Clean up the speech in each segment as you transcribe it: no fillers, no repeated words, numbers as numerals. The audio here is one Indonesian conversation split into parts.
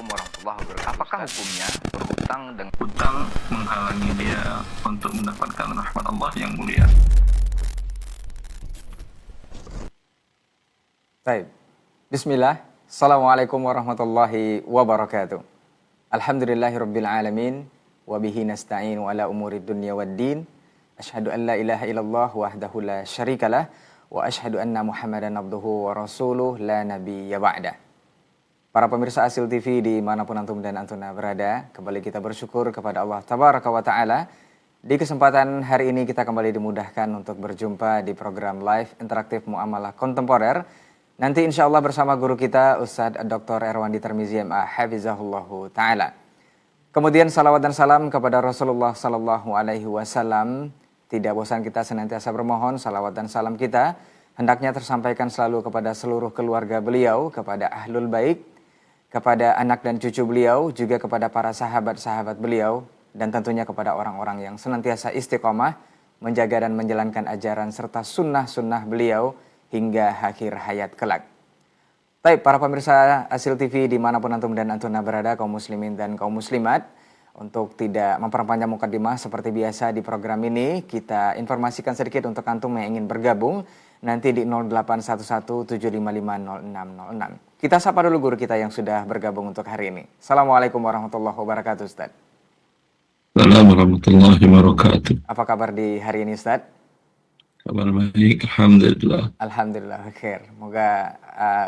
warahmatullahi wabarakatuh. Apakah hukumnya berhutang dengan Hutang menghalangi dia untuk mendapatkan rahmat Allah yang mulia. Baik. Bismillah. Assalamualaikum warahmatullahi wabarakatuh. Alhamdulillahirabbil alamin wa bihi nasta'inu ala umurid dunya waddin. Asyhadu an la ilaha illallah wahdahu la syarikalah wa asyhadu anna Muhammadan abduhu wa rasuluh la nabiyya ba'dah. Para pemirsa Asil TV dimanapun antum dan antuna berada, kembali kita bersyukur kepada Allah Tabaraka wa Ta'ala. Di kesempatan hari ini kita kembali dimudahkan untuk berjumpa di program live interaktif Muamalah Kontemporer. Nanti insya Allah bersama guru kita Ustadz Dr. Erwandi Tirmizi MA Hafizahullahu Ta'ala. Kemudian salawat dan salam kepada Rasulullah Sallallahu Alaihi Wasallam. Tidak bosan kita senantiasa bermohon salawat dan salam kita hendaknya tersampaikan selalu kepada seluruh keluarga beliau, kepada ahlul baik, kepada anak dan cucu beliau, juga kepada para sahabat-sahabat beliau, dan tentunya kepada orang-orang yang senantiasa istiqomah menjaga dan menjalankan ajaran serta sunnah-sunnah beliau hingga akhir hayat kelak. Baik, para pemirsa Asil TV dimanapun antum dan antuna berada, kaum muslimin dan kaum muslimat, untuk tidak memperpanjang mukadimah seperti biasa di program ini, kita informasikan sedikit untuk antum yang ingin bergabung nanti di 0811755606. Kita sapa dulu guru kita yang sudah bergabung untuk hari ini. Assalamualaikum warahmatullahi wabarakatuh, Ustaz. Assalamualaikum warahmatullahi wabarakatuh. Apa kabar di hari ini, Ustaz? Kabar baik, alhamdulillah. Alhamdulillah, khair. Moga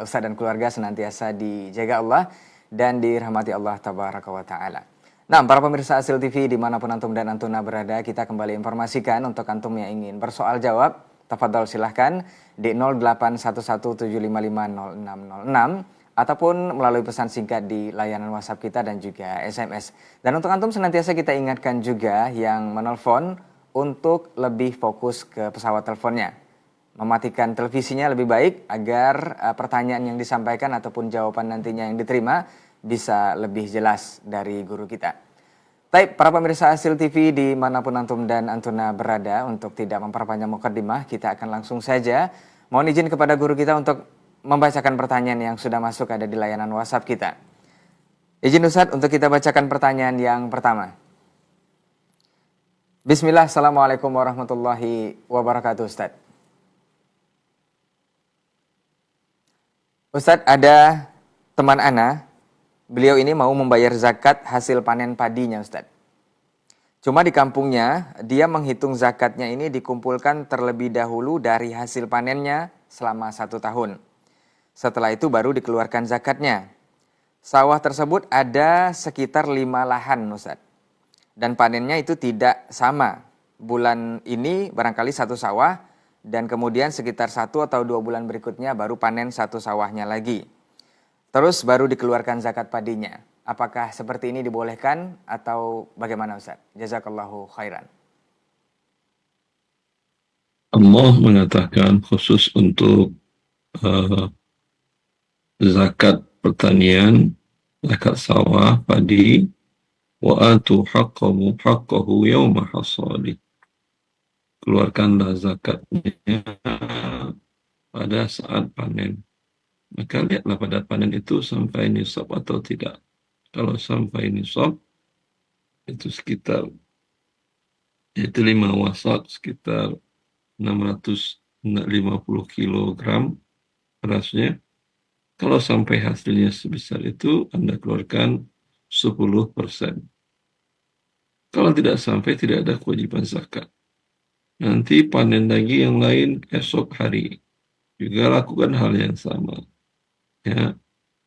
Ustaz dan keluarga senantiasa dijaga Allah dan dirahmati Allah Tabaraka wa Ta'ala. Nah, para pemirsa Asil TV dimanapun antum dan antuna berada, kita kembali informasikan untuk antum yang ingin bersoal jawab, tafadhol silahkan di 0811755606 ataupun melalui pesan singkat di layanan WhatsApp kita dan juga SMS. Dan untuk antum senantiasa kita ingatkan juga yang menelpon untuk lebih fokus ke pesawat teleponnya. Mematikan televisinya lebih baik agar pertanyaan yang disampaikan ataupun jawaban nantinya yang diterima bisa lebih jelas dari guru kita. Baik, para pemirsa Asil TV dimanapun antum dan antuna berada, untuk tidak memperpanjang mukadimah, kita akan langsung saja mohon izin kepada guru kita untuk membacakan pertanyaan yang sudah masuk ada di layanan WhatsApp kita. Izin Ustadz untuk kita bacakan pertanyaan yang pertama. Bismillah, Assalamualaikum warahmatullahi wabarakatuh, Ustadz. Ustadz, ada teman ana, beliau ini mau membayar zakat hasil panen padinya, Ustadz. Cuma di kampungnya, dia menghitung zakatnya ini dikumpulkan terlebih dahulu dari hasil panennya selama 1 tahun. Setelah itu baru dikeluarkan zakatnya. Sawah tersebut ada sekitar 5 lahan, Ustadz. Dan panennya itu tidak sama. Bulan ini barangkali 1 sawah, dan kemudian sekitar 1 atau 2 bulan berikutnya baru panen 1 sawahnya lagi. Terus baru dikeluarkan zakat padinya. Apakah seperti ini dibolehkan atau bagaimana, Ustaz? Jazakallahu khairan. Allah mengatakan khusus untuk zakat pertanian, zakat sawah, padi, wa atu haqqahu yawma hasadi. Keluarkanlah zakatnya pada saat panen. Maka lihatlah pada panen itu sampai nisab atau tidak. Kalau sampai nisab, itu sekitar, yaitu 5 wasak, sekitar 650 kilogram berasnya. Kalau sampai hasilnya sebesar itu, Anda keluarkan 10%. Kalau tidak sampai, tidak ada kewajiban zakat. Nanti panen lagi yang lain esok hari. Juga lakukan hal yang sama. Ya,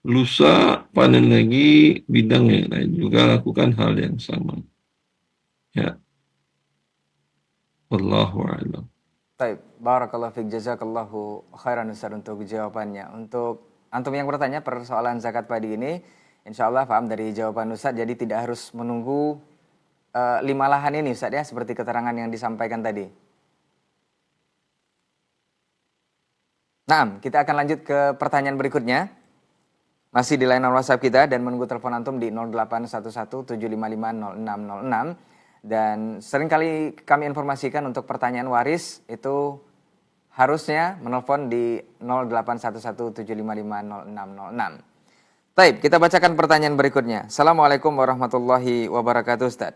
lusa panen lagi bidang yang lain, juga lakukan hal yang sama. Ya, wallahu a'lam. Baik, barakallahu fiik, jazakallahu khairan Ustaz untuk jawabannya. Untuk antum yang bertanya persoalan zakat padi ini, insya Allah paham dari jawaban Ustaz, jadi tidak harus menunggu 5 lahan ini Ustaz ya, seperti keterangan yang disampaikan tadi. Nah, kita akan lanjut ke pertanyaan berikutnya. Masih di layanan WhatsApp kita dan menunggu telepon antum di 0811755606. Dan seringkali kami informasikan untuk pertanyaan waris itu harusnya menelpon di 0811755606. Taib, kita bacakan pertanyaan berikutnya. Assalamualaikum warahmatullahi wabarakatuh, Ustaz.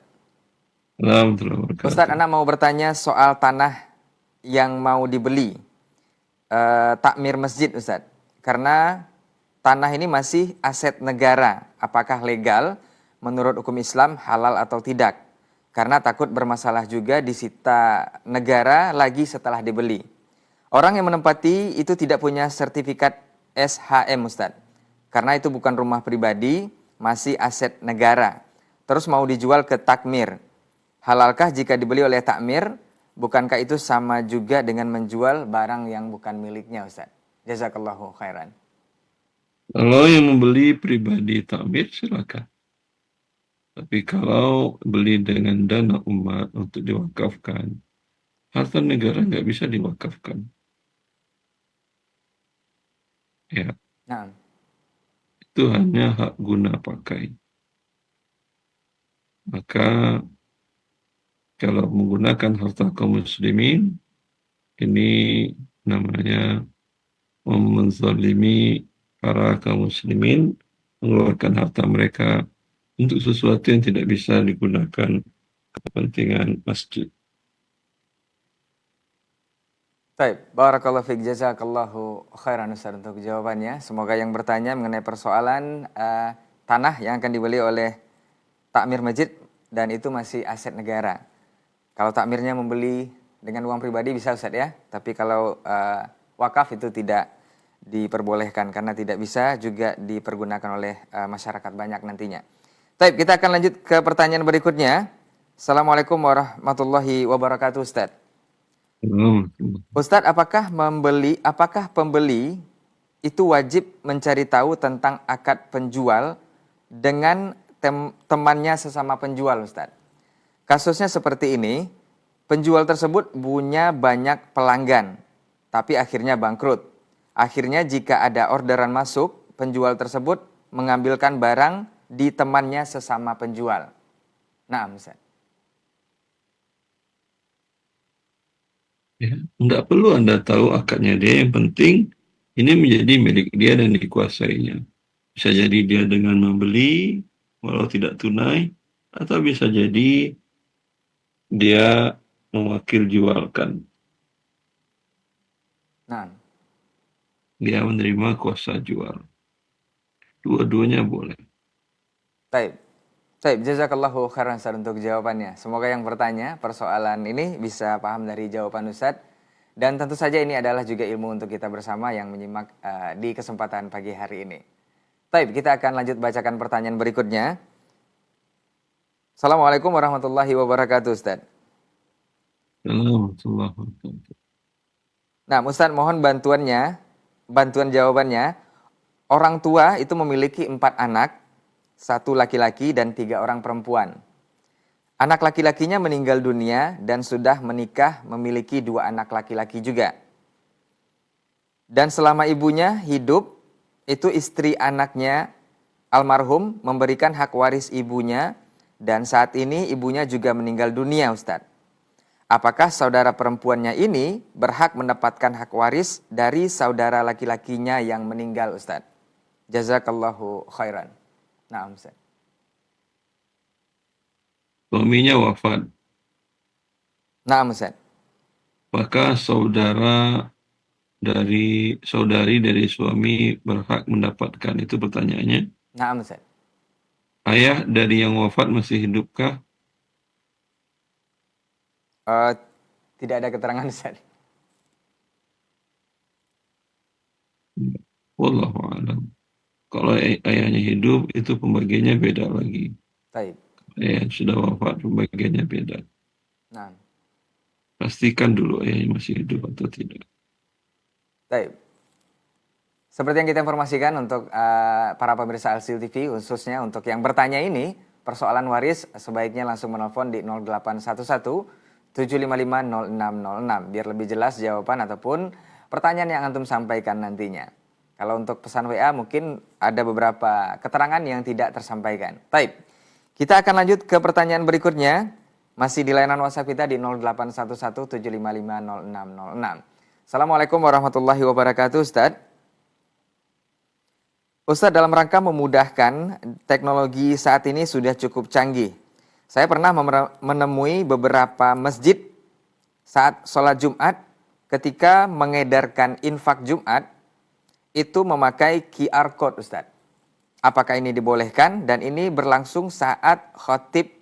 Warahmatullahi Ustaz, wabarakatuh. anak mau bertanya soal tanah yang mau dibeli, takmir masjid, Ustaz. Karena tanah ini masih aset negara. Apakah legal menurut hukum Islam, halal atau tidak? Karena takut bermasalah juga disita negara lagi setelah dibeli. Orang yang menempati itu tidak punya sertifikat SHM, Ustaz. Karena itu bukan rumah pribadi, masih aset negara. Terus mau dijual ke takmir. Halalkah jika dibeli oleh takmir? Bukankah itu sama juga dengan menjual barang yang bukan miliknya, Ustaz? Jazakallahu khairan. Kalau yang membeli pribadi takmir, silakan. Tapi kalau beli dengan dana umat untuk diwakafkan, harta negara nggak bisa diwakafkan. Ya, Nah, itu hanya hak guna pakai. Maka kalau menggunakan harta kaum muslimin, ini namanya menzalimi para kaum muslimin, mengeluarkan harta mereka untuk sesuatu yang tidak bisa digunakan kepentingan masjid. baik, barakallahu fiik, jazakallahu khairan Ustaz untuk jawabannya. Semoga yang bertanya mengenai persoalan tanah yang akan dibeli oleh takmir masjid dan itu masih aset negara. Kalau takmirnya membeli dengan uang pribadi bisa, Ustaz, ya. Tapi kalau wakaf itu tidak diperbolehkan karena tidak bisa juga dipergunakan oleh masyarakat banyak nantinya. Baik, kita akan lanjut ke pertanyaan berikutnya. Assalamualaikum warahmatullahi wabarakatuh, Ustaz. Ustadz, apakah pembeli itu wajib mencari tahu tentang akad penjual dengan temannya sesama penjual, Ustadz? Kasusnya seperti ini, penjual tersebut punya banyak pelanggan, tapi akhirnya bangkrut. Akhirnya jika ada orderan masuk, penjual tersebut mengambilkan barang di temannya sesama penjual. Nah, Ustadz. Ya, tidak perlu Anda tahu akadnya dia, yang penting ini menjadi milik dia dan dikuasainya. Bisa jadi dia dengan membeli, walau tidak tunai, atau bisa jadi dia mewakil jualkan. Nah, Dia menerima kuasa jual. Dua-duanya boleh. baik. Baik, jazakallahu khairan Ustaz untuk jawabannya. Semoga yang bertanya persoalan ini bisa paham dari jawaban Ustaz. Dan tentu saja ini adalah juga ilmu untuk kita bersama yang menyimak di kesempatan pagi hari ini. Baik, kita akan lanjut bacakan pertanyaan berikutnya. Assalamualaikum warahmatullahi wabarakatuh, Ustaz. Warahmatullahi wabarakatuh. Nah, Ustaz, mohon bantuan jawabannya. Orang tua itu memiliki 4 anak, 1 laki-laki dan 3 orang perempuan. Anak laki-lakinya meninggal dunia dan sudah menikah memiliki 2 anak laki-laki juga. Dan selama ibunya hidup, itu istri anaknya almarhum memberikan hak waris ibunya dan saat ini ibunya juga meninggal dunia, Ustadz. Apakah saudara perempuannya ini berhak mendapatkan hak waris dari saudara laki-lakinya yang meninggal, Ustadz? Jazakallahu khairan. Nah, Ustadz. Suaminya wafat, Nah, Ustadz. maka saudari dari suami berhak mendapatkan, itu pertanyaannya. Nah, Ustadz. Ayah dari yang wafat masih hidupkah? Tidak ada keterangan, Ustadz. Wallahu a'lam. Kalau ayahnya hidup, itu pembagiannya beda lagi. Baik. Ayah sudah wafat, pembagiannya beda. Nah, Pastikan dulu ayahnya masih hidup atau tidak. baik. Seperti yang kita informasikan untuk para pemirsa Al-Sil TV, khususnya untuk yang bertanya ini, persoalan waris sebaiknya langsung menelpon di 0811 755 0606 biar lebih jelas jawaban ataupun pertanyaan yang antum sampaikan nantinya. Kalau untuk pesan WA mungkin ada beberapa keterangan yang tidak tersampaikan. Baik, kita akan lanjut ke pertanyaan berikutnya. Masih di layanan WhatsApp kita di 0811 755 0606. Assalamualaikum warahmatullahi wabarakatuh, Ustaz. Ustadz, dalam rangka memudahkan, teknologi saat ini sudah cukup canggih. Saya pernah menemui beberapa masjid saat sholat Jumat ketika mengedarkan infak Jumat itu memakai QR code, Ustadz. Apakah ini dibolehkan? Dan ini berlangsung saat khotib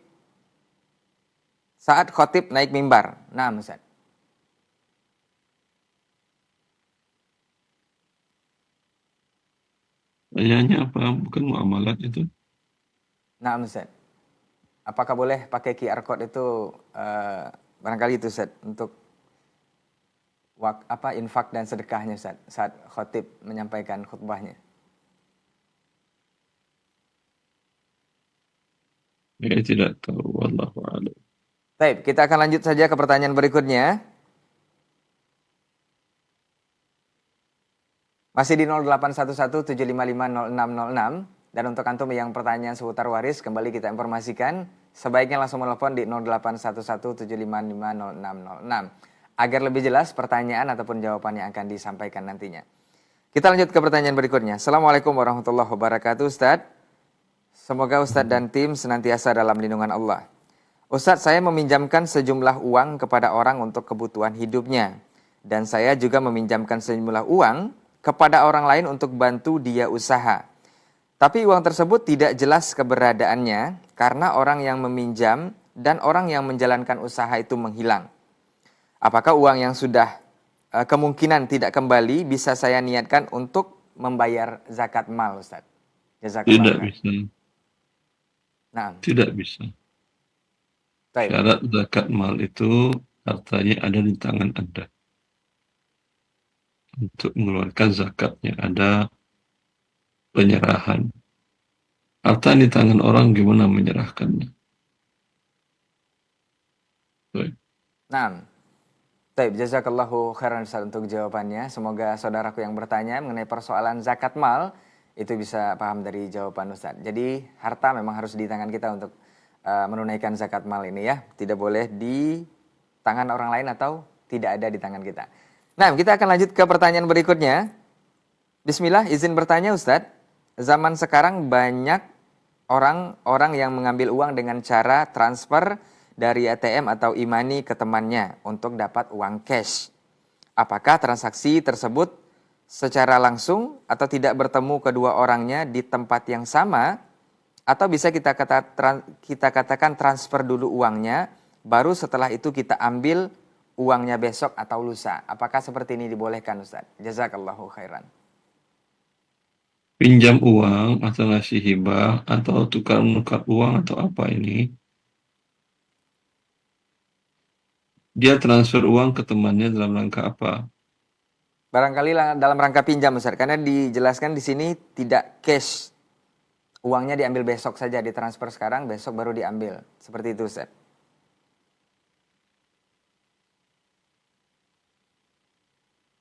naik mimbar. Nah, Ustadz. Pertanyaannya apa? Bukan muamalat itu. Nah, Ustadz. Apakah boleh pakai QR code itu barangkali itu, Ustadz, untuk infak dan sedekahnya, Ustadz, saat khotib menyampaikan khutbahnya? Saya tidak tahu. Wallahu a'lam. Baik, kita akan lanjut saja ke pertanyaan berikutnya. Masih di 081175500606. Dan untuk antum yang pertanyaan seputar waris, kembali kita informasikan, sebaiknya langsung menelpon di 081175500606 agar lebih jelas pertanyaan ataupun jawaban yang akan disampaikan nantinya. Kita lanjut ke pertanyaan berikutnya. Assalamualaikum warahmatullahi wabarakatuh, Ustadz. Semoga Ustadz dan tim senantiasa dalam lindungan Allah. Ustadz, saya meminjamkan sejumlah uang kepada orang untuk kebutuhan hidupnya. Dan saya juga meminjamkan sejumlah uang kepada orang lain untuk bantu dia usaha. Tapi uang tersebut tidak jelas keberadaannya karena orang yang meminjam dan orang yang menjalankan usaha itu menghilang. Apakah uang yang sudah kemungkinan tidak kembali bisa saya niatkan untuk membayar zakat mal, Ustaz? Tidak bisa. Nah, Tidak bisa. baik. Syarat zakat mal itu hartanya ada di tangan Anda. Untuk mengeluarkan zakatnya ada penyerahan. Harta di tangan orang, gimana menyerahkannya? Baik. Nah, baik, jazakallahu khairan Ustaz untuk jawabannya. Semoga saudaraku yang bertanya mengenai persoalan zakat mal itu bisa paham dari jawaban Ustaz. Jadi harta memang harus di tangan kita untuk menunaikan zakat mal ini ya. Tidak boleh di tangan orang lain atau tidak ada di tangan kita. Nah, kita akan lanjut ke pertanyaan berikutnya. Bismillah, izin bertanya Ustadz. Zaman sekarang banyak orang-orang yang mengambil uang dengan cara transfer dari ATM atau e-money ke temannya untuk dapat uang cash. Apakah transaksi tersebut secara langsung atau tidak bertemu kedua orangnya di tempat yang sama? Atau bisa kita katakan transfer dulu uangnya, baru setelah itu kita ambil uangnya besok atau lusa. Apakah seperti ini dibolehkan, Ustaz? Jazakallahu khairan. Pinjam uang atau ngasih hibah atau tukar-menukar uang atau apa ini? Dia transfer uang ke temannya dalam rangka apa? Barangkali dalam rangka pinjam, Ustaz. Karena dijelaskan di sini tidak cash. Uangnya diambil besok saja, ditransfer sekarang, besok baru diambil. Seperti itu, Ustaz.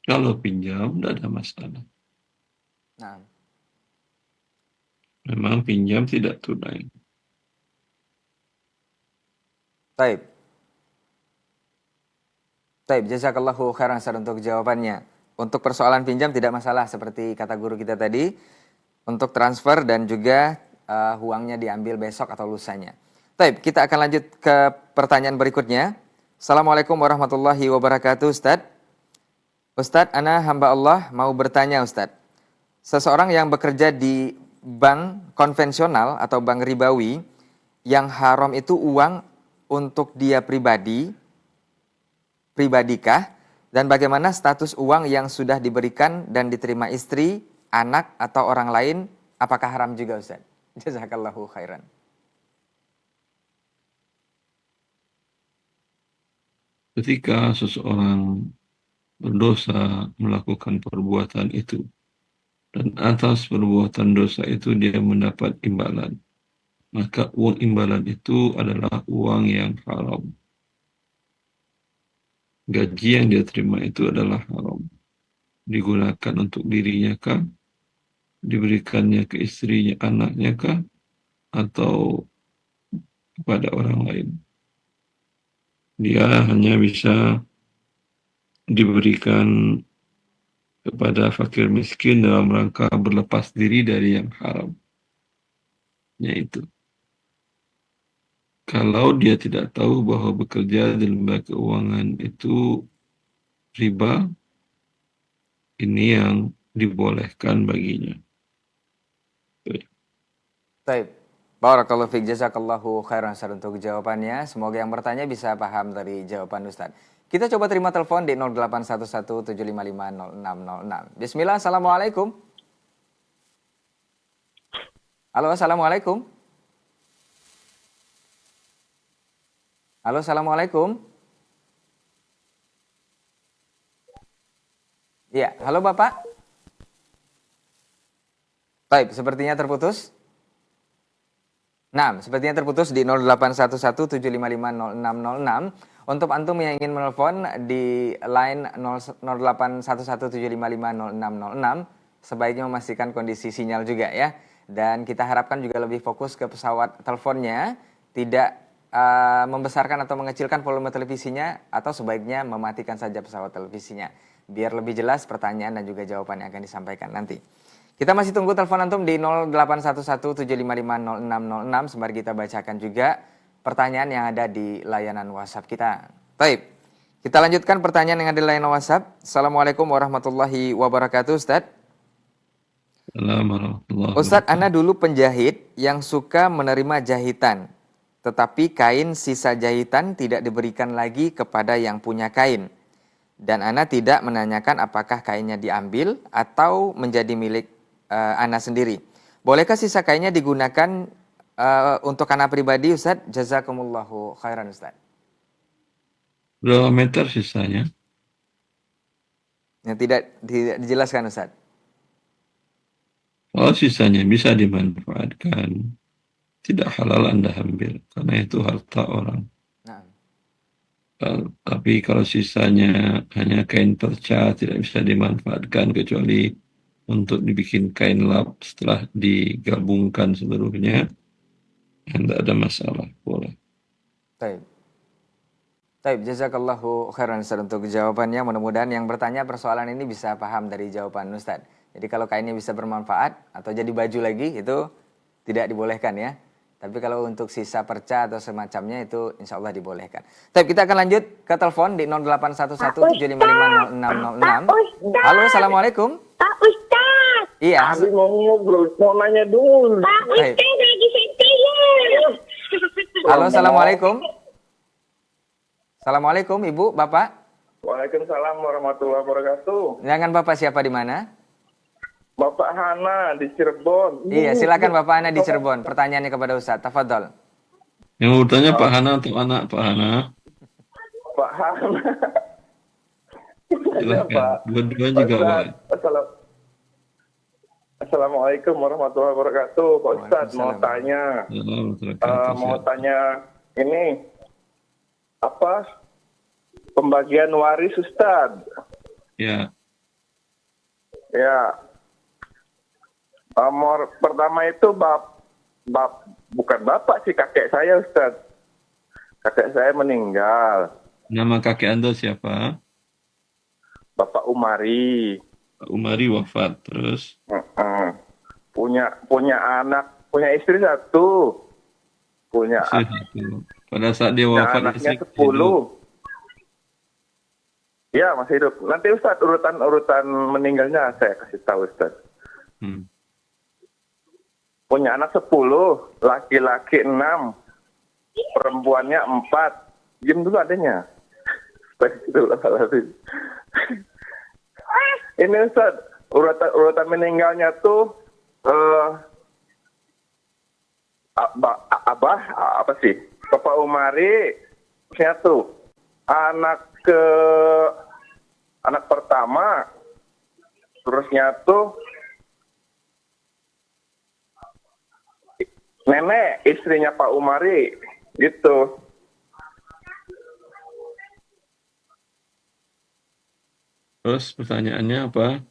Kalau pinjam, tidak ada masalah. Nah. Memang pinjam tidak tunai. Taib. Jazakallahu khairan Ustaz untuk jawabannya. Untuk persoalan pinjam tidak masalah seperti kata guru kita tadi. Untuk transfer dan juga uangnya diambil besok atau lusanya. Taib, kita akan lanjut ke pertanyaan berikutnya. Assalamualaikum warahmatullahi wabarakatuh, Ustaz. Ustaz, ana hamba Allah mau bertanya, Ustaz. Seseorang yang bekerja di bank konvensional atau bank ribawi, yang haram itu uang untuk dia pribadikah? Dan bagaimana status uang yang sudah diberikan dan diterima istri, anak, atau orang lain, apakah haram juga, Ustaz? Jazakallahu khairan. Ketika seseorang berdosa melakukan perbuatan itu, dan atas perbuatan dosa itu dia mendapat imbalan, maka uang imbalan itu adalah uang yang haram. Gaji yang dia terima itu adalah haram. Digunakan untuk dirinya kah? Diberikannya ke istrinya, anaknya kah? Atau kepada orang lain? Dia hanya bisa diberikan kepada fakir miskin dalam rangka berlepas diri dari yang haram. Yaitu, kalau dia tidak tahu bahwa bekerja di lembaga keuangan itu riba, ini yang dibolehkan baginya. Baik. Barakallahu fiik, jazakallahu khairan Ustaz untuk jawabannya. Semoga yang bertanya bisa paham dari jawaban Ustaz. Kita coba terima telepon di 081175500606. Bismillah, Assalamualaikum. Halo, Assalamualaikum. Halo, Assalamualaikum. Iya, halo Bapak. Baik, sepertinya terputus. Nah, sepertinya terputus di 081175500606. Untuk antum yang ingin menelpon di line 081175500606, sebaiknya memastikan kondisi sinyal juga ya. Dan kita harapkan juga lebih fokus ke pesawat teleponnya, tidak membesarkan atau mengecilkan volume televisinya, atau sebaiknya mematikan saja pesawat televisinya. Biar lebih jelas pertanyaan dan juga jawaban yang akan disampaikan nanti. Kita masih tunggu telepon antum di 081175500606 sembari kita bacakan juga pertanyaan yang ada di layanan WhatsApp kita. Baik, kita lanjutkan pertanyaan yang ada di layanan WhatsApp. Assalamualaikum warahmatullahi wabarakatuh, Ustadz. Assalamualaikum. Ustadz, Ana dulu penjahit yang suka menerima jahitan, tetapi kain sisa jahitan tidak diberikan lagi kepada yang punya kain. Dan Ana tidak menanyakan apakah kainnya diambil atau menjadi milik Ana sendiri. Bolehkah sisa kainnya digunakan untuk Ana pribadi, Ustaz? Jazakumullahu khairan, Ustaz. Berapa meter sisanya? Yang tidak dijelaskan, Ustaz. Kalau sisanya bisa dimanfaatkan, tidak halal Anda ambil, karena itu harta orang. Nah. Tapi kalau sisanya hanya kain perca, tidak bisa dimanfaatkan kecuali untuk dibikin kain lap setelah digabungkan seluruhnya, tidak ada masalah, boleh. Baik. Baik, jazakallahu khairan Ustaz untuk jawabannya. Mudah-mudahan yang bertanya persoalan ini bisa paham dari jawaban Ustaz. Jadi kalau kainnya bisa bermanfaat atau jadi baju lagi, itu tidak dibolehkan ya. Tapi kalau untuk sisa perca atau semacamnya itu insya Allah dibolehkan. Tapi kita akan lanjut ke telepon di 081175500606. Halo, Assalamualaikum. Pak Ustaz. Iya. Abi mau ngobrol, mau nanya dulu. Pak Ustaz lagi saya. Halo, Assalamualaikum. Assalamualaikum, Ibu, Bapak. Waalaikumsalam warahmatullahi wabarakatuh. Dengan Bapak siapa di mana? Bapak Hana di Cirebon. Iya, silakan Bapak Hana di Cirebon. Pertanyaannya kepada Ustaz, tafadhol. Yang mau bertanya Pak Hana atau anak Pak Hana? Pak Hana. Silakan, dua-duanya juga boleh. Assalamualaikum warahmatullahi wabarakatuh. Pak Ustadz mau tanya, mau tanya ini apa pembagian waris Ustadz? Ya. Ya. Nomor pertama itu bukan bapak sih, kakek saya Ustadz. Kakek saya meninggal. Nama kakek Anda siapa? Bapak Umari. Pak Umari wafat, terus? Punya anak, punya istri satu. Punya satu. Pada saat dia wafat anaknya 10. Ya, masih hidup. Nanti Ustadz urutan meninggalnya saya kasih tahu Ustadz. Punya anak 10, laki-laki 6, perempuannya 4. Diam dulu adanya. Ini Ustadz, urutan meninggalnya tuh Abah apa sih? Bapak Umari tuh anak pertama, terusnya tuh nenek istrinya Pak Umari gitu. Terus pertanyaannya apa?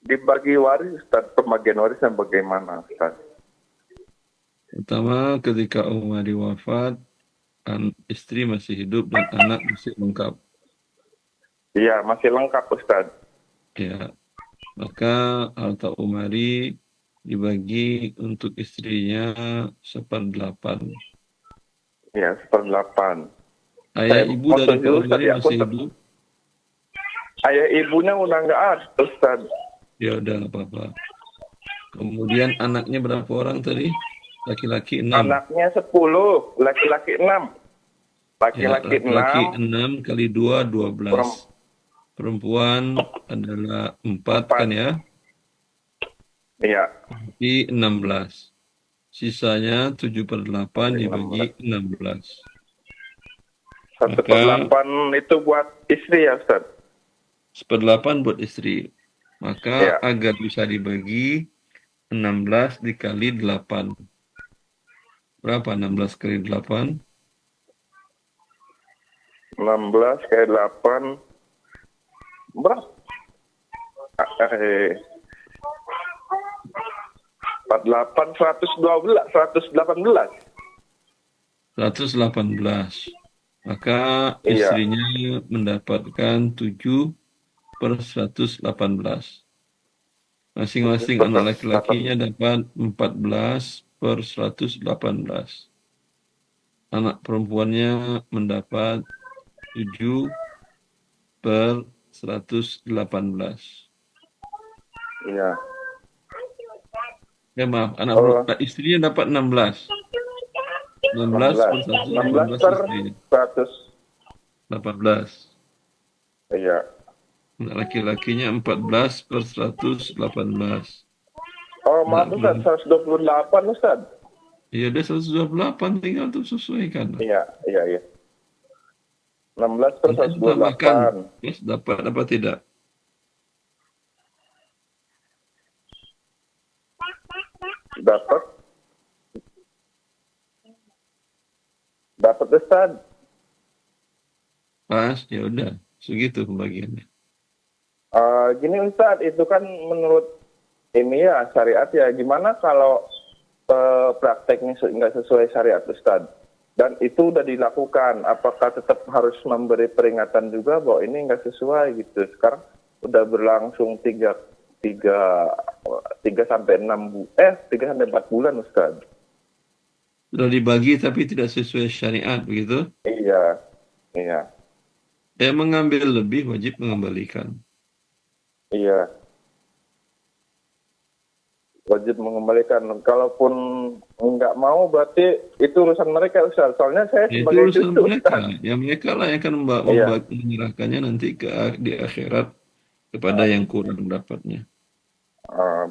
Dibagi waris Ustaz, pembagian warisnya bagaimana Ustaz? Pertama, ketika Umari wafat, istri masih hidup dan anak masih lengkap. Iya, masih lengkap Ustaz. Ya, maka harta umari dibagi untuk istrinya 1/8. Ya, 1/8. Ayah Saya ibu dari potong Pak dulu Ustaz Umari ya. masih hidup? Ayah ibunya udah nggak ada Ustaz. Ya udah nggak apa-apa. Kemudian anaknya berapa orang tadi? Laki-laki 6. Anaknya 10, laki-laki 6. Ya, Laki-laki laki-laki 6, 6 kali 2, 12. Perempuan adalah 4 kan 4. ya? Iya, Dibagi 16. Sisanya 7/8 dibagi 16. 1/8 itu buat istri ya Ustaz. 1/8 buat istri. Maka Iya. agar bisa dibagi 16 dikali 8. Berapa 16 kali 8? 16 kali 8 berapa? 48, 112, 118. 118. Maka Iya. istrinya mendapatkan 7/118. Masing-masing 7/118. anak laki-lakinya dapat 14/118. Anak perempuannya mendapat 7/118. Iya. Ya maaf, istrinya dapat 16. 16 per 1, 16 18 per istrinya. 100. 18. Iya. Anak laki-lakinya 14/118. Oh, maaf Ustaz, 128 Ustaz. Iya, ada 128, tinggal untuk sesuaikan. Iya. 16 per Nanti tambahkan, 128. plus dapat apa tidak? Dapat Ustaz. Pas, ya udah, segitu pembagiannya. Gini Ustaz, itu kan menurut ini ya syariat ya. Gimana kalau prakteknya nggak sesuai syariat Ustaz? Dan itu udah dilakukan, apakah tetap harus memberi peringatan juga bahwa ini nggak sesuai gitu? Sekarang udah berlangsung 3 sampai 4 bulan Ustaz. Sudah dibagi tapi tidak sesuai syariat, begitu? Iya. Yang mengambil lebih wajib mengembalikan. Iya. Wajib mengembalikan. Kalaupun nggak mau berarti itu urusan mereka Ustaz. Soalnya saya Ya, itu sebagai urusan cucu mereka. Ustaz. Ya, mereka lah yang akan Iya. menyerahkannya nanti di akhirat kepada yang kurang dapatnya.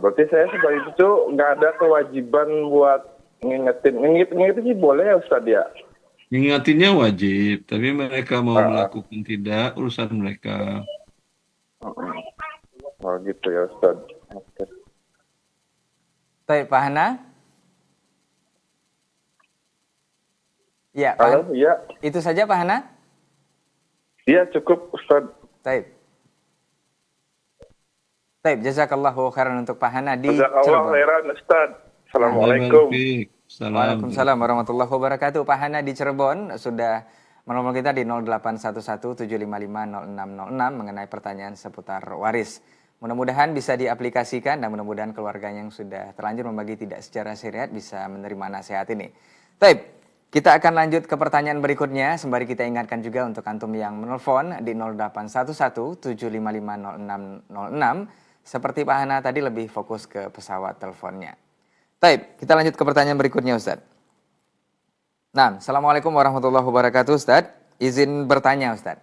Berarti saya sebagai cucu nggak ada kewajiban buat ngingetin sih boleh ya Ustaz ya? Mengingatinnya wajib, tapi mereka mau melakukan tidak, urusan mereka. Oh gitu ya Ustaz. Oke. Baik, Pak Hana. Ya, Pak Halo, Hana. iya. Itu saja Pak Hana? Iya cukup Ustaz. Baik. Baik, jazakallahu khairan untuk Pak Hana di Jazakallah Cirebon. khairan Ustaz. Assalamualaikum. Salam. Waalaikumsalam warahmatullahi wabarakatuh. Pak Hana di Cirebon sudah menelpon kita di 0811-755-0606 mengenai pertanyaan seputar waris. Mudah-mudahan bisa diaplikasikan dan mudah-mudahan keluarga yang sudah terlanjur membagi tidak secara syariat bisa menerima nasihat ini. Baik, kita akan lanjut ke pertanyaan berikutnya. Sembari kita ingatkan juga untuk antum yang menelpon di 0811-755-0606. Seperti Pak Hana tadi lebih fokus ke pesawat teleponnya. Baik, kita lanjut ke pertanyaan berikutnya Ustaz. Nah, Assalamualaikum warahmatullahi wabarakatuh Ustaz. Izin bertanya Ustaz.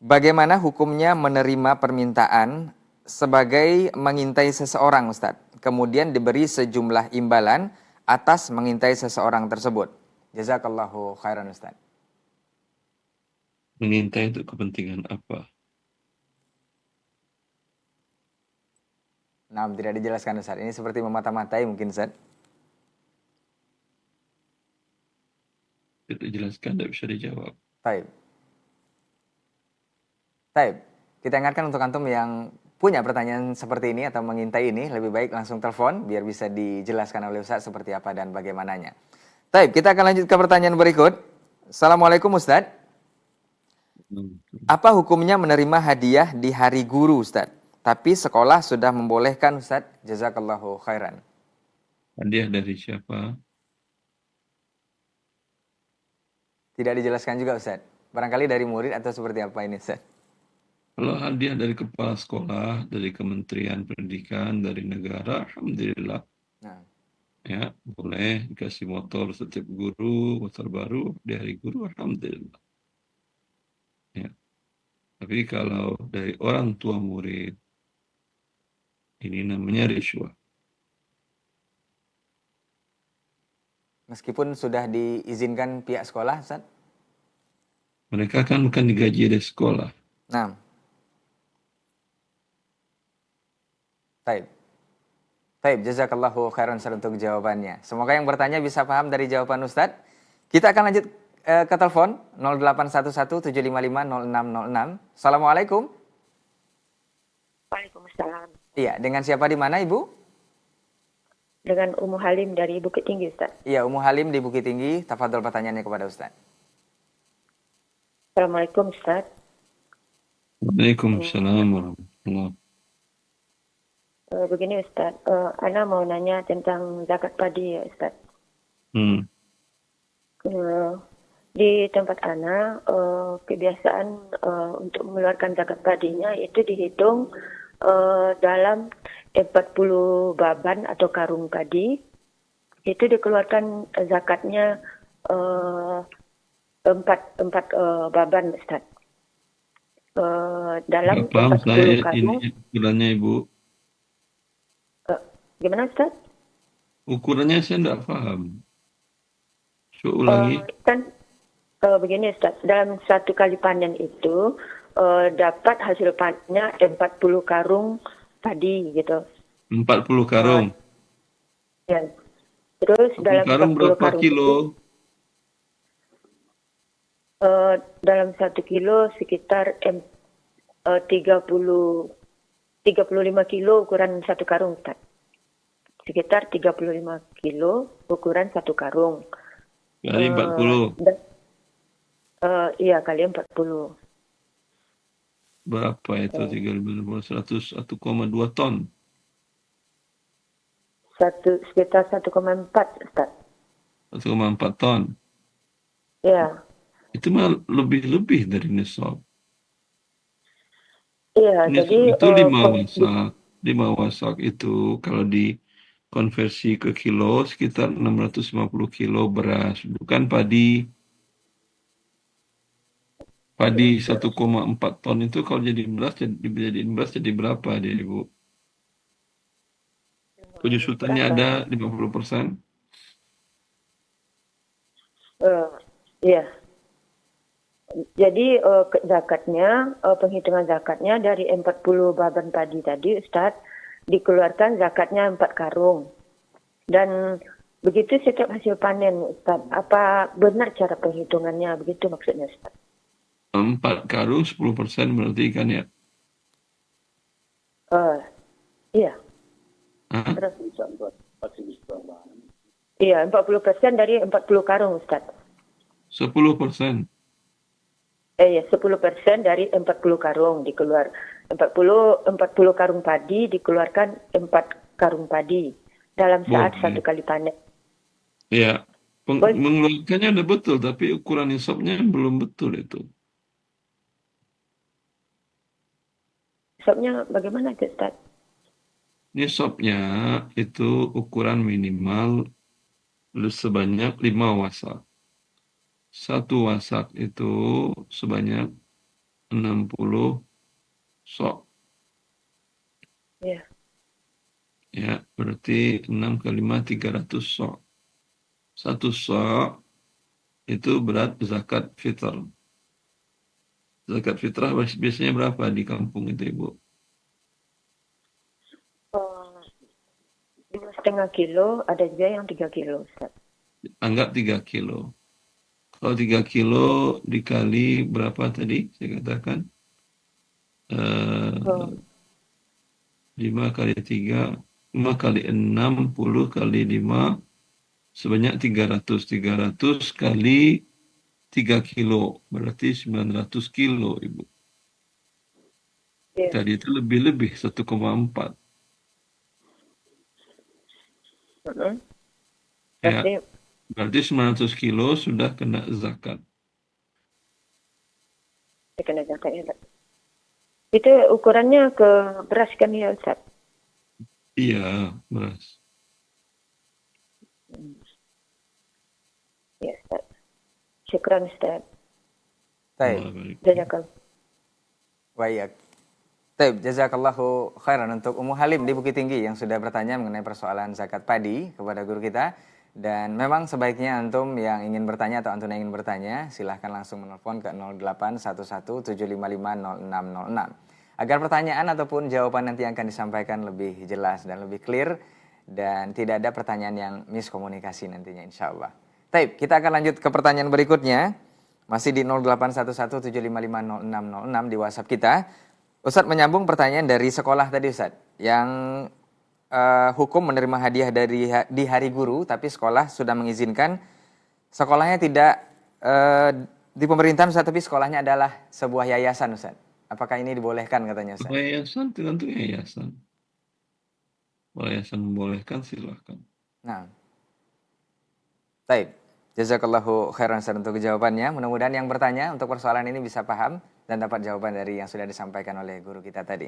Bagaimana hukumnya menerima permintaan sebagai mengintai seseorang Ustaz, kemudian diberi sejumlah imbalan atas mengintai seseorang tersebut? Jazakallahu khairan Ustaz. Mengintai untuk kepentingan apa? Nah, tidak dijelaskan Ustaz. Ini seperti memata-matai mungkin Ustaz. Tidak dijelaskan, tidak bisa dijawab. Baik. Kita ingatkan untuk antum yang punya pertanyaan seperti ini atau mengintai ini, lebih baik langsung telepon biar bisa dijelaskan oleh Ustaz seperti apa dan bagaimananya. Baik, kita akan lanjut ke pertanyaan berikut. Assalamualaikum Ustaz. Apa hukumnya menerima hadiah di hari guru Ustaz? tapi sekolah sudah membolehkan Ustaz. Jazakallahu khairan. Hadiah dari siapa? Tidak dijelaskan juga Ustaz. Barangkali dari murid atau seperti apa ini Ustaz? Kalau hadiah dari kepala sekolah, dari Kementerian Pendidikan, dari negara, alhamdulillah. Nah, Ya, boleh dikasih motor setiap guru, motor baru di hari guru, alhamdulillah. Ya. Tapi kalau dari orang tua murid, ini namanya riswah. meskipun sudah diizinkan pihak sekolah Ustaz. Mereka kan bukan digaji dari sekolah. Nah, baik. Baik, jazakallahu khairan Ustaz untuk jawabannya. Semoga yang bertanya bisa paham dari jawaban Ustaz. Kita akan lanjut ke telepon 0811-755-0606. Assalamualaikum. Waalaikumsalam. Iya, dengan siapa di mana Ibu? Dengan Ummu Halim dari Bukit Tinggi, Ustaz. Iya, Ummu Halim di Bukit Tinggi. Tafadhol pertanyaannya kepada Ustaz. Assalamualaikum, Ustaz. Waalaikumsalam warahmatullahi. Begini, Ustaz. Ana mau nanya tentang zakat padi, ya, Ustaz. Di tempat Ana, kebiasaan untuk mengeluarkan zakat padinya itu dihitung dalam 40 baban atau karung padi. Itu dikeluarkan zakatnya 4 baban, Ustaz. Dalam Nggak paham 40 saya karung. ini ukurannya Ibu. Gimana, Ustaz? Ukurannya saya tidak paham. Coba ulangi. Kan begini, Ustaz. Dalam satu kali panen itu dapat hasil panennya 40 karung padi gitu. 40 karung. Ya. Terus 40 dalam karung 40 berapa karung kilo? itu, dalam 1 kilo sekitar 35 kilo ukuran 1 karung, Ustaz. Sekitar 35 kilo ukuran 1 karung. Kali 40. Iya, kali 40. Berapa itu? 1,2 ton. Sekitar 1,4, Ustaz. 1,4 ton. Iya. Itu mah lebih-lebih dari nisab. Iya, Nisab jadi itu 5 wasak. 5 wasak itu kalau dikonversi ke kilo sekitar 650 kilo beras. Bukan padi. Padi 1,4 ton itu kalau jadi beras, dijadiin beras jadi berapa dia, Ibu? Penyusutannya ada 50%. Iya. Jadi zakatnya, penghitungan zakatnya dari 40 baban padi tadi, Ustaz, dikeluarkan zakatnya 4 karung. Dan begitu setiap hasil panen, Ustaz. Apa benar cara penghitungannya? Begitu maksudnya, Ustaz. 4 karung 10% berarti kan ya? Iya. Hah? Iya, 40% dari 40 karung, Ustaz. 10%. Iya, 10% dari 40 karung dikeluar. 40 karung padi dikeluarkan 4 karung padi dalam saat Boleh. 1 kali panen. Ya, Boleh. mengeluarkannya udah betul, tapi ukuran nisabnya belum betul itu. Nisabnya bagaimana, Ustaz? Nisabnya itu ukuran minimal sebanyak 5 wasak. 1 wasak itu sebanyak 60 sok. Iya. Ya, berarti 6 kali 5, 300 sok. 1 sok itu berat zakat fitr. Zakat fitrah biasanya berapa di kampung itu, Ibu? 2,5 kilo, ada juga yang 3 kilo, Ustaz. Anggap 3 kilo. Kalau 3 kilo dikali berapa tadi saya katakan? 5 kali 3, 5 kali 6, 10 kali 5, sebanyak 300. 300 kali 3 kilo, berarti 900 kilo, Ibu. Iya. Tadi itu lebih-lebih 1,4. Mm-mm. Ya, Berarti berarti 900 kilo sudah kena zakat. dikena zakat ya. Itu ukurannya ke beras kan ya Ustaz? Iya, beras. Ya Ustaz. Syukran Ustaz. Taib. Allah barik. Jazakallah. Baik. Taib, jazakallahu khairan untuk Ummu Halim di Bukit Tinggi yang sudah bertanya mengenai persoalan zakat padi kepada guru kita. Dan memang sebaiknya antum yang ingin bertanya atau antum yang ingin bertanya, silahkan langsung menelpon ke 0811-755-0606. Agar pertanyaan ataupun jawaban nanti akan disampaikan lebih jelas dan lebih clear dan tidak ada pertanyaan yang miskomunikasi nantinya insya Allah. Taib, kita akan lanjut ke pertanyaan berikutnya. Masih di 0811-755-0606 di WhatsApp kita. Ustadz menyambung pertanyaan dari sekolah tadi Ustadz, yang hukum menerima hadiah di hari guru, tapi sekolah sudah mengizinkan sekolahnya tidak di pemerintahan Ustadz, tapi sekolahnya adalah sebuah yayasan Ustadz. Apakah ini dibolehkan katanya Ustadz? Yayasan, tentu yayasan. Kalau yayasan membolehkan, silahkan. Nah, baik. Jazakallahu khairan Ustadz untuk jawabannya. Mudah-mudahan yang bertanya untuk persoalan ini bisa paham dan dapat jawaban dari yang sudah disampaikan oleh guru kita tadi.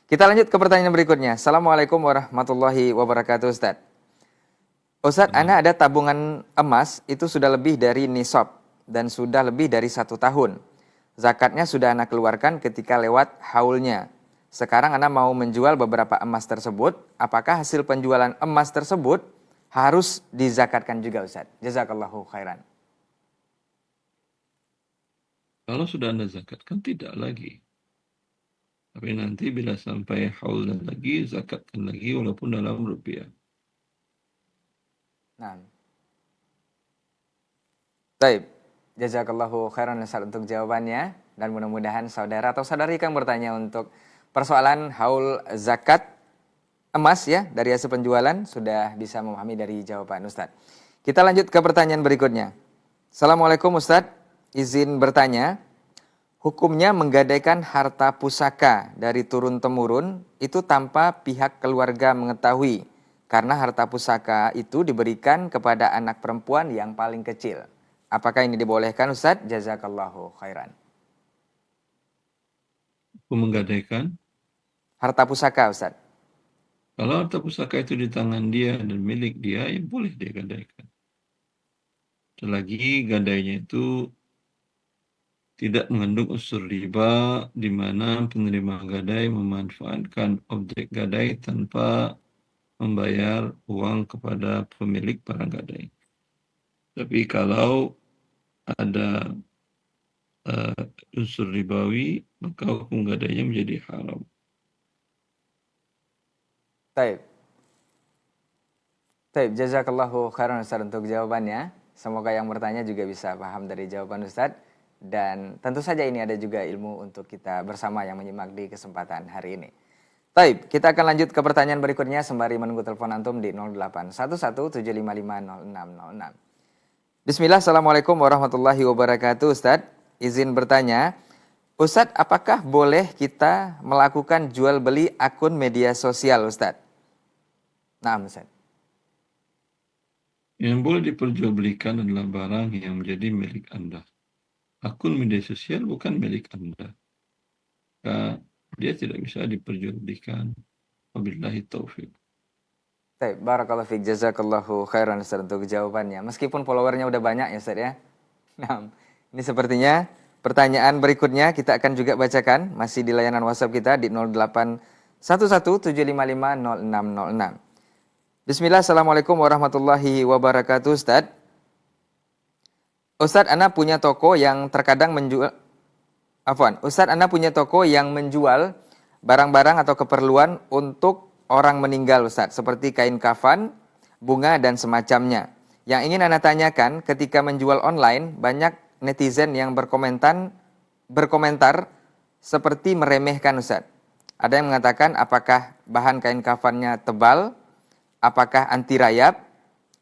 Kita lanjut ke pertanyaan berikutnya. Assalamualaikum warahmatullahi wabarakatuh Ustadz. Ustadz, ana ada tabungan emas itu sudah lebih dari nisab dan sudah lebih dari 1 tahun. Zakatnya sudah ana keluarkan ketika lewat haulnya. Sekarang ana mau menjual beberapa emas tersebut. Apakah hasil penjualan emas tersebut harus dizakatkan juga Ustadz? Jazakallahu khairan. Kalau sudah Anda zakatkan, tidak lagi. Tapi nanti bila sampai haulnya lagi, zakatkan lagi walaupun dalam rupiah. Nah. Baik. Jazakallahu khairan Ustaz untuk jawabannya. Dan mudah-mudahan saudara atau saudari yang bertanya untuk persoalan haul zakat emas ya dari hasil penjualan sudah bisa memahami dari jawaban Ustaz. Kita lanjut ke pertanyaan berikutnya. Assalamualaikum Ustaz. Izin bertanya. Hukumnya menggadaikan harta pusaka dari turun-temurun itu tanpa pihak keluarga mengetahui. Karena harta pusaka itu diberikan kepada anak perempuan yang paling kecil. Apakah ini dibolehkan Ustadz? Jazakallahu khairan. Menggadaikan. Harta pusaka Ustadz. Kalau harta pusaka itu di tangan dia dan milik dia, ya boleh dia gadaikan. Selagi gadainya itu tidak mengandung unsur riba, di mana penerima gadai memanfaatkan objek gadai tanpa membayar uang kepada pemilik barang gadai. Tapi kalau ada unsur ribawi, maka hukum gadainya menjadi haram. Taib. Jazakallahu khairan Ustaz untuk jawabannya. Semoga yang bertanya juga bisa paham dari jawaban Ustaz. Dan tentu saja ini ada juga ilmu untuk kita bersama yang menyimak di kesempatan hari ini. Taib, kita akan lanjut ke pertanyaan berikutnya sembari menunggu telepon antum di 0811-755-0606. Bismillah, Assalamualaikum warahmatullahi wabarakatuh Ustaz. Izin bertanya, Ustaz, apakah boleh kita melakukan jual beli akun media sosial Ustaz? Nah Ustaz. Yang boleh diperjualbelikan adalah barang yang menjadi milik Anda. Akun media sosial bukan milik Anda. Maka dia tidak bisa diperjualbelikan. Wabillahi taufiq. Baik, barakallahu fiik, jazakallahu khairan Ustaz untuk jawabannya. Meskipun followernya udah banyak ya Ustaz ya. Nah, ini sepertinya pertanyaan berikutnya kita akan juga bacakan. Masih di layanan WhatsApp kita di 0811-755-0606. Bismillah, Assalamualaikum warahmatullahi wabarakatuh Ustaz. Ustaz, Ana punya toko yang terkadang menjual Ustaz, Ana punya toko yang menjual barang-barang atau keperluan untuk orang meninggal Ustaz, seperti kain kafan, bunga dan semacamnya. Yang ingin Ana tanyakan, ketika menjual online, banyak netizen yang berkomentar seperti meremehkan Ustaz. Ada yang mengatakan apakah bahan kain kafannya tebal, apakah anti rayap,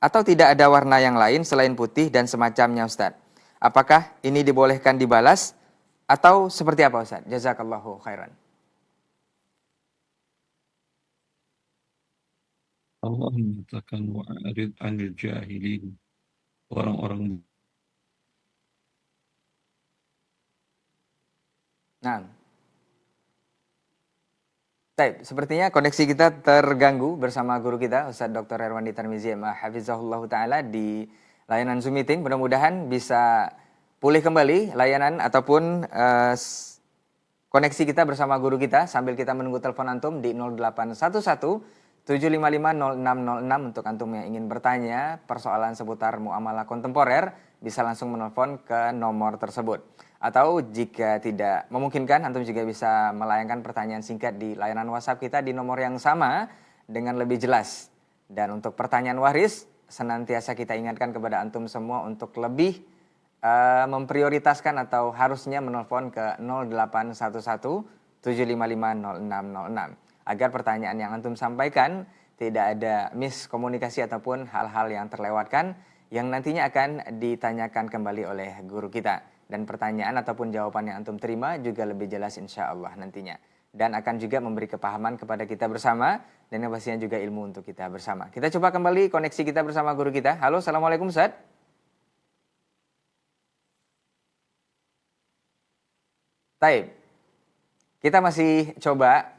atau tidak ada warna yang lain selain putih dan semacamnya Ustaz. Apakah ini dibolehkan dibalas atau seperti apa Ustaz? Jazakallahu khairan. Allah mengatakan wa'arid 'anil jahilin. Orang-orang Nah, baik, sepertinya koneksi kita terganggu bersama guru kita Ustadz Dr. Erwandi Tarmizi Hafizahullah Ta'ala di layanan Zoom meeting. Mudah-mudahan bisa pulih kembali layanan ataupun koneksi kita bersama guru kita sambil kita menunggu telepon antum di 0811 755 0606 untuk antum yang ingin bertanya persoalan seputar muamalah kontemporer bisa langsung menelpon ke nomor tersebut. Atau jika tidak memungkinkan, antum juga bisa melayangkan pertanyaan singkat di layanan WhatsApp kita di nomor yang sama dengan lebih jelas. Dan untuk pertanyaan waris, senantiasa kita ingatkan kepada antum semua untuk lebih memprioritaskan atau harusnya menelpon ke 0811 755 0606 agar pertanyaan yang antum sampaikan tidak ada miskomunikasi ataupun hal-hal yang terlewatkan yang nantinya akan ditanyakan kembali oleh guru kita. Dan pertanyaan ataupun jawaban yang antum terima juga lebih jelas insya Allah nantinya. Dan akan juga memberi kepahaman kepada kita bersama dan yang pastinya juga ilmu untuk kita bersama. Kita coba kembali koneksi kita bersama guru kita. Halo, Assalamualaikum Ustaz. Taib. Kita masih coba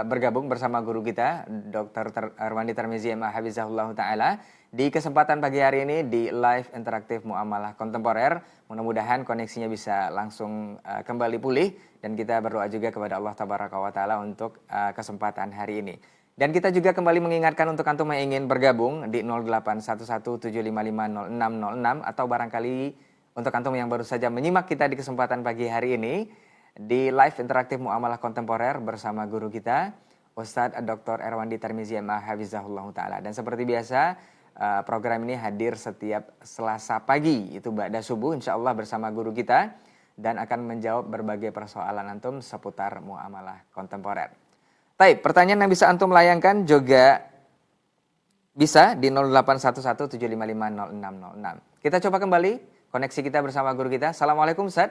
bergabung bersama guru kita, Dr. Erwandi Tarmizi Hafizahullah Ta'ala. Di kesempatan pagi hari ini di live interaktif muamalah kontemporer. Mudah-mudahan koneksinya bisa langsung kembali pulih. Dan kita berdoa juga kepada Allah Tabaraka wa Ta'ala untuk kesempatan hari ini. Dan kita juga kembali mengingatkan untuk antum yang ingin bergabung di 081175500606 atau barangkali untuk antum yang baru saja menyimak kita di kesempatan pagi hari ini di live interaktif muamalah kontemporer bersama guru kita Ustadz Dr. Erwandi Tarmizi Hafizahullah Ta'ala. Dan seperti biasa program ini hadir setiap Selasa pagi itu ba'da subuh insyaallah bersama guru kita dan akan menjawab berbagai persoalan antum seputar muamalah kontemporer. Baik, pertanyaan yang bisa antum layangkan juga bisa di 081175500606. Kita coba kembali koneksi kita bersama guru kita. Assalamualaikum Ustaz.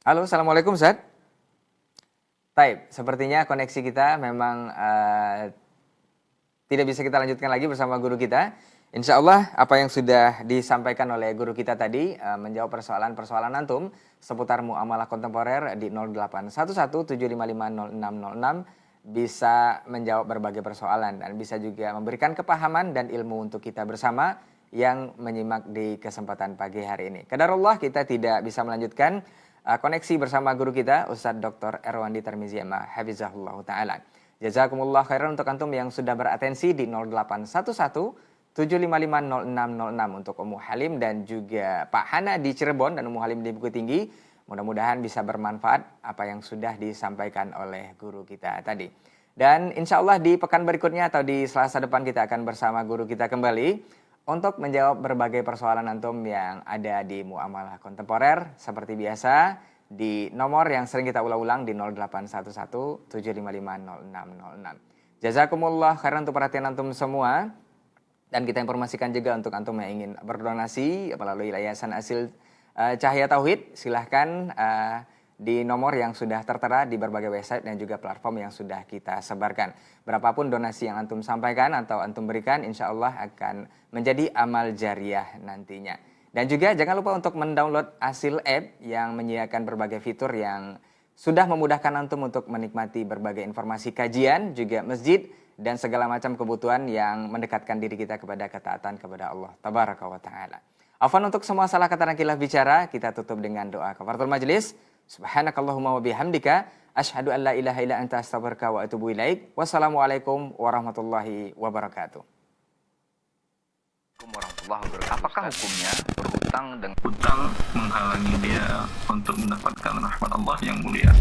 Halo, Assalamualaikum Ustaz. Taib, sepertinya koneksi kita memang tidak bisa kita lanjutkan lagi bersama guru kita. Insya Allah apa yang sudah disampaikan oleh guru kita tadi menjawab persoalan-persoalan antum seputar muamalah kontemporer di 081175500606 bisa menjawab berbagai persoalan dan bisa juga memberikan kepahaman dan ilmu untuk kita bersama yang menyimak di kesempatan pagi hari ini. Qadarullah kita tidak bisa melanjutkan koneksi bersama guru kita Ustadz Dr. Erwandi Tarmizi Hafizahullah Ta'ala. Jazakumullah khairan untuk antum yang sudah beratensi di 0811 7550606 untuk Ummu Halim dan juga Pak Hana di Cirebon dan Ummu Halim di Bukit Tinggi. Mudah-mudahan bisa bermanfaat apa yang sudah disampaikan oleh guru kita tadi. Dan insya Allah di pekan berikutnya atau di Selasa depan kita akan bersama guru kita kembali untuk menjawab berbagai persoalan antum yang ada di muamalah kontemporer seperti biasa di nomor yang sering kita ulang-ulang di 0811 7550606. Jazakumullah khairan untuk perhatian antum semua dan kita informasikan juga untuk antum yang ingin berdonasi melalui Yayasan Asil Cahaya Tauhid silahkan di nomor yang sudah tertera di berbagai website dan juga platform yang sudah kita sebarkan. Berapapun donasi yang antum sampaikan atau antum berikan, insya Allah akan menjadi amal jariah nantinya. Dan juga jangan lupa untuk mendownload Asil App yang menyediakan berbagai fitur yang sudah memudahkan antum untuk menikmati berbagai informasi kajian, juga masjid, dan segala macam kebutuhan yang mendekatkan diri kita kepada ketaatan kepada Allah Tabaraka wa Ta'ala. Afwan untuk semua salah kata dan khilaf bicara, kita tutup dengan doa kafaratul majlis. Subhanakallahumma wa bihamdika asyhadu an la ilaha illa anta astaghfiruka wa atubu ilaik. Wassalamualaikum warahmatullahi wabarakatuh. Warahmatullahi wabarakatuh. Apakah hukumnya berhutang dengan hutang menghalangi dia untuk mendapatkan rahmat Allah yang mulia?